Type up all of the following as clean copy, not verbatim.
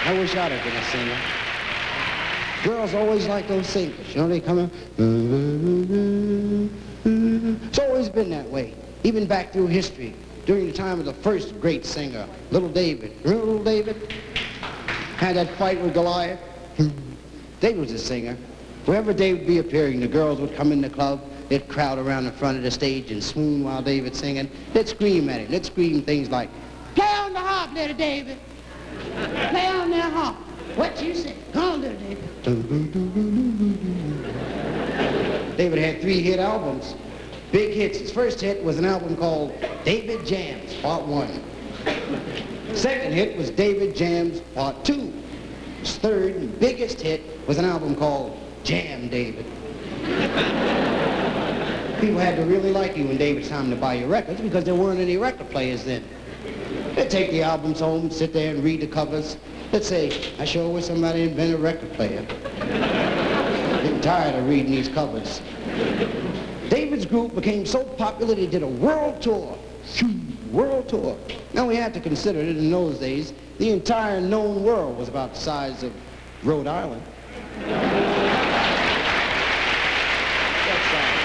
I wish I'd have been a singer. Girls always like those singers. You know, they come in. It's always been that way, even back through history, during the time of the first great singer, Little David. Remember Little David? Had that fight with Goliath. David was a singer. Wherever David would be appearing, the girls would come in the club. They'd crowd around the front of the stage and swoon while David's singing. They'd scream at him. They'd scream things like, "Play on the harp, little David. Play on that harp. What you say? Come on, little David." David had 3 hit albums. Big hits. His first hit was an album called David Jams, Part 1. Second hit was David Jams, Part 2. His third and biggest hit was an album called Jam David. People had to really like you when David's time to buy your records because there weren't any record players then. They'd take the albums home, sit there and read the covers. They'd say, "I sure wish somebody invented a record player." Getting tired of reading these covers. David's group became so popular they did a world tour. World tour. Now we have to consider that in those days, the entire known world was about the size of Rhode Island. That size.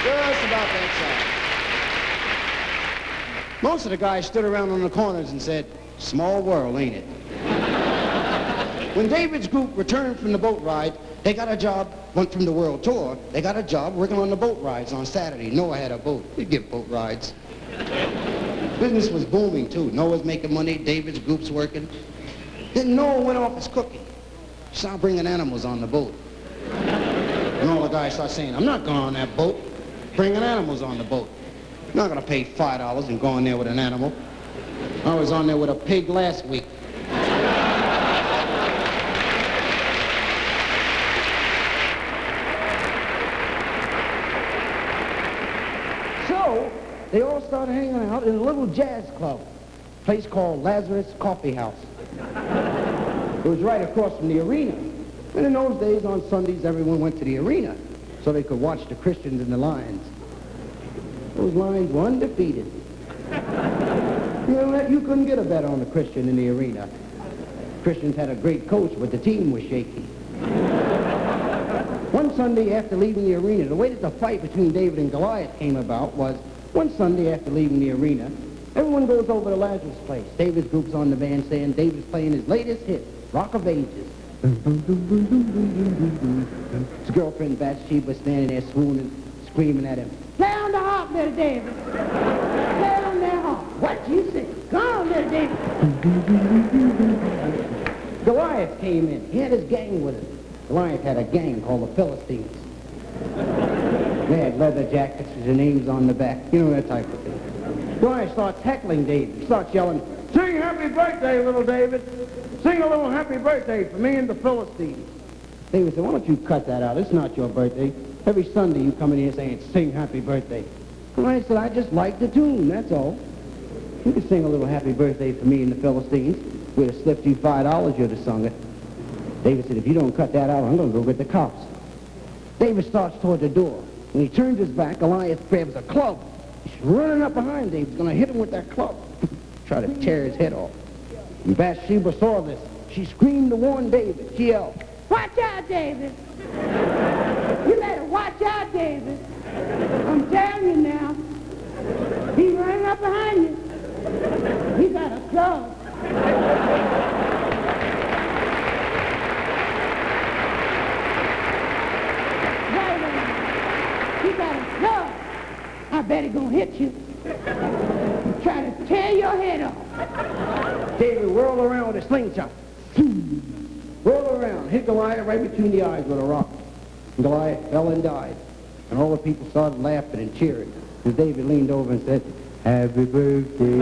Just about that size. Most of the guys stood around on the corners and said, "Small world, ain't it?" When David's group returned from the boat ride, they got a job, went from the world tour, they got a job working on the boat rides on Saturday. Noah had a boat. He'd give boat rides. Business was booming, too. Noah's making money, David's group's working. Then Noah went off his cooking. Started bringing animals on the boat. And all the guys started saying, "I'm not going on that boat. Bringing animals on the boat. I'm not going to pay $5 and go on there with an animal. I was on there with a pig last week." So they all started hanging out in a little jazz club, a place called Lazarus Coffee House. It was right across from the arena. And in those days, on Sundays, everyone went to the arena so they could watch the Christians and the Lions. Those Lions were undefeated. You know that? You couldn't get a bet on the Christian in the arena. Christians had a great coach, but the team was shaky. One Sunday after leaving the arena, the way that the fight between David and Goliath came about was, one Sunday after leaving the arena, everyone goes over to Lazarus' place. David's group's on the bandstand. David's playing his latest hit, Rock of Ages. His girlfriend Bathsheba standing there swooning, screaming at him, "Play on the harp, little David. Play on that harp. What you say? Come on, little David." Goliath came in. He had his gang with him. Goliath had a gang called the Philistines. They had leather jackets with their names on the back. You know, that type of thing. Goliath starts heckling David. He starts yelling, "Sing happy birthday, little David. Sing a little happy birthday for me and the Philistines." David said, "Why don't you cut that out? It's not your birthday. Every Sunday you come in here saying, 'Sing happy birthday.'" Goliath said, "I just like the tune, that's all. You can sing a little happy birthday for me and the Philistines. We'd have slipped you $5, you'd have sung it." David said, "If you don't cut that out, I'm going to go get the cops." David starts toward the door. When he turns his back, Goliath grabs a club. He's running up behind David. He's going to hit him with that club. Try to tear his head off. And Bathsheba saw this. She screamed to warn David. She yelled, "Watch out, David. You better watch out, David. I'm telling you now. He's running up behind you. He got a club." "I bet he's going to hit you. Try to tear your head off." David whirled around with a slingshot. Whirled around, hit Goliath right between the eyes with a rock. And Goliath fell and died. And all the people started laughing and cheering. And David leaned over and said, "Happy birthday."